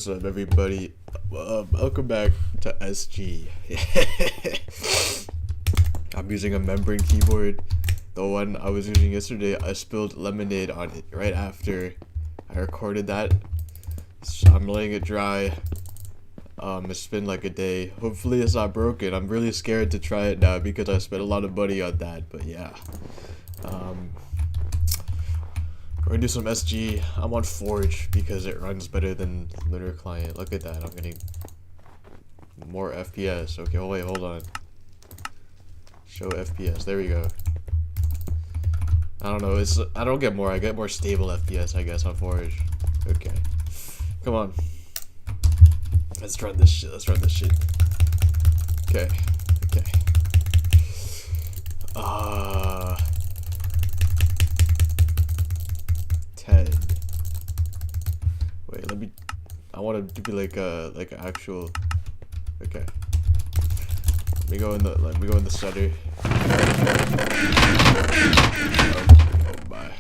What's up, everybody? Welcome back to SG. I'm using a membrane keyboard. The one I was using yesterday, I spilled lemonade on it right after I recorded that. So I'm letting it dry. It's been like a day. Hopefully it's not broken. I'm really scared to try it now because I spent a lot of money on that, but yeah. We're gonna do some SG. I'm on Forge because it runs better than Lunar Client. Look at that. I'm getting more FPS. Okay, oh wait, hold on. Show FPS. There we go. I don't know. I don't get more. I get more stable FPS, I guess, on Forge. Okay. Come on. Let's run this shit. Okay. Okay. 10. Wait, let me. I want to be like an actual. Okay. Let me go in the center. Oh my.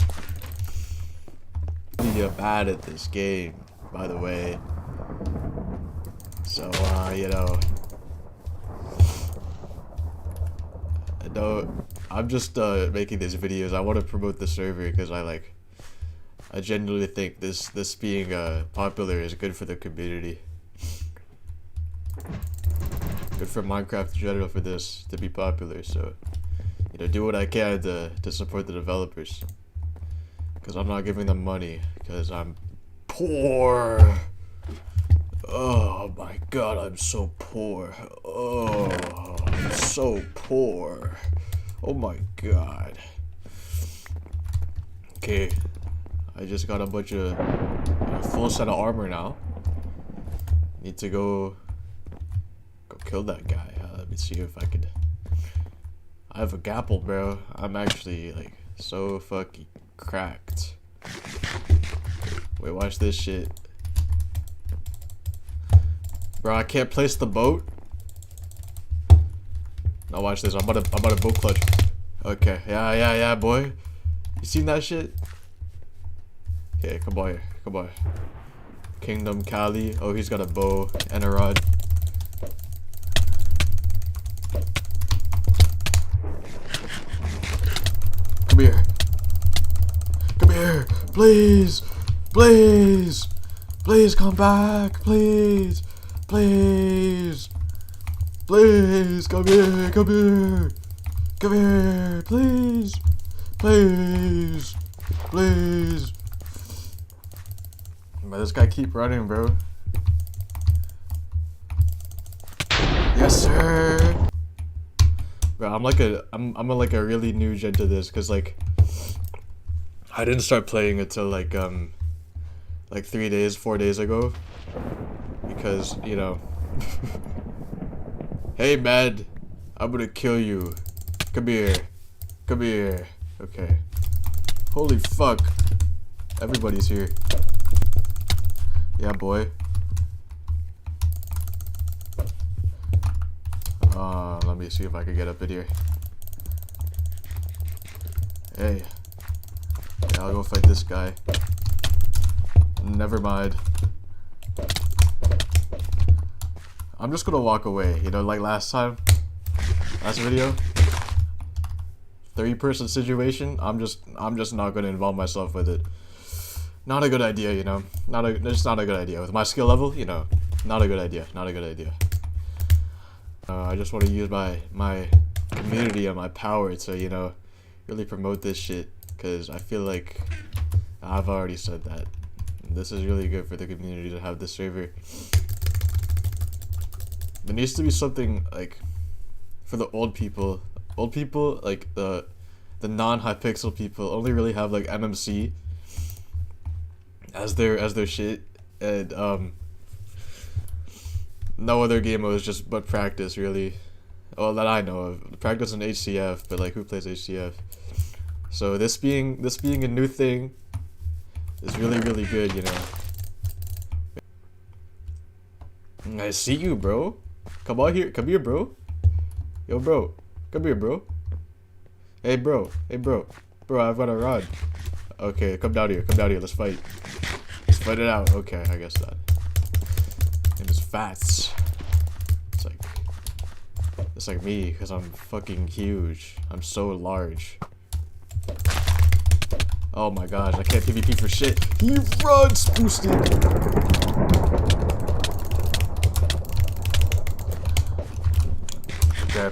I'm bad at this game, by the way. So you know. I'm just making these videos. I want to promote the server because I genuinely think this being popular is good for the community. Good for Minecraft in general for this to be popular. So, you know, do what I can to support the developers. Because I'm not giving them money because I'm poor. Oh my god, I'm so poor. Oh, I'm so poor. Oh my god. Okay. I just got a bunch of full set of armor now. Need to go kill that guy. Let me see if I could. I have a gapple, bro. I'm actually like so fucking cracked. Wait, watch this shit, bro. I can't place the boat. Now watch this. I'm about to boat clutch. Okay, yeah, boy. You seen that shit? Okay, come on. Kingdom Cali. Oh, he's got a bow and a rod. Come here. Please. Please come back. Please. Come here. Please. But this guy keep running, bro. Yes, sir. Bro, I'm like a really new gen to this, cause like I didn't start playing until like 4 days ago, because you know. Hey man, I'm gonna kill you. Come here. Okay. Holy fuck. Everybody's here. Yeah, boy. Let me see if I can get up in here. Hey. Yeah, I'll go fight this guy. Never mind. I'm just gonna walk away, you know, like last video. 3-person situation. I'm just not gonna involve myself with it. Not a good idea, you know. It's not a good idea with my skill level, you know. Not a good idea. I just want to use my community and my power to, you know, really promote this shit, because I feel like I've already said that this is really good for the community to have this server. There needs to be something like for the old people. Old people, like the non-Hypixel people, only really have like MMC as their shit, and no other game was just but practice, really. Well, that I know of. Practice and HCF, but like who plays HCF? So this being a new thing is really good, you know. I see you, bro. Come here, bro. Yo, bro. Come here, bro. Hey, bro. Bro, I've got a rod. Okay, come down here. Let's fight. Let's fight it out. Okay, I guess that. fats. It's like me, because I'm fucking huge. I'm so large. Oh my gosh, I can't PvP for shit. He runs, boosted. Okay.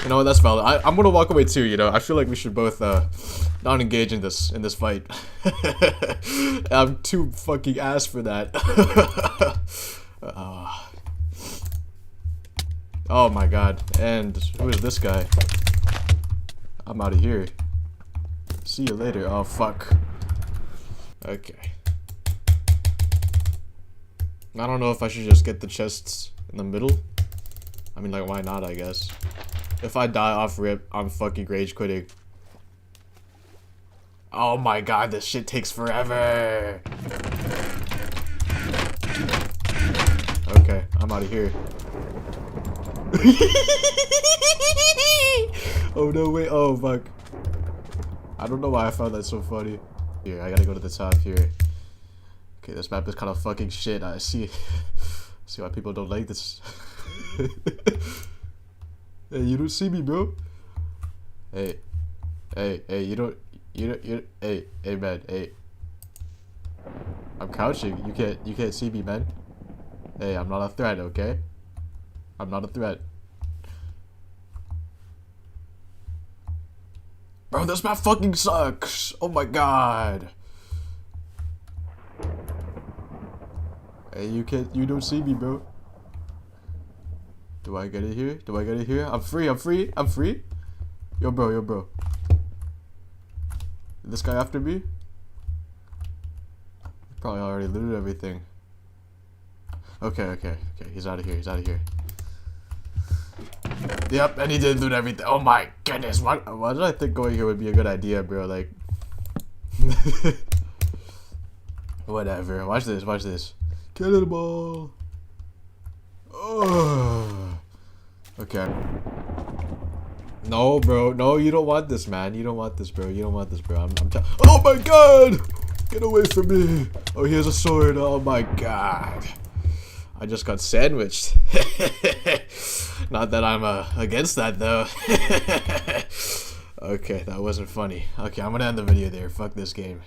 You know what, that's valid. I'm gonna walk away too, you know. I feel like we should both not engage in this fight. I'm too fucking ass for that. Oh my god. And who is this guy? I'm out of here. See you later. Oh fuck. Okay. I don't know if I should just get the chests in the middle. I mean, like, why not, I guess. If I die off rip, I'm fucking rage quitting. Oh my god, this shit takes forever. Okay, I'm out of here. Oh no, wait, oh fuck. I don't know why I found that so funny. Here, I gotta go to the top here. Okay, this map is kind of fucking shit. I see why people don't like this. Hey, you don't see me, bro. Hey, you don't, hey, man, hey. I'm crouching. You can't see me, man. Hey, I'm not a threat, okay? I'm not a threat. Bro, this map fucking sucks. Oh my god. Hey, you don't see me, bro. Do I get it here? Do I get it here? I'm free. Yo, bro. This guy after me? Probably already looted everything. Okay. He's out of here. Yep, and he did loot everything. Oh my goodness. Why did I think going here would be a good idea, bro? Like, whatever. Watch this. Cannonball. Oh. Okay. No, bro. No, you don't want this, man. You don't want this, bro. Oh my god! Get away from me. Oh, he has a sword. Oh my god. I just got sandwiched. Not that I'm against that, though. Okay, that wasn't funny. Okay, I'm gonna end the video there. Fuck this game.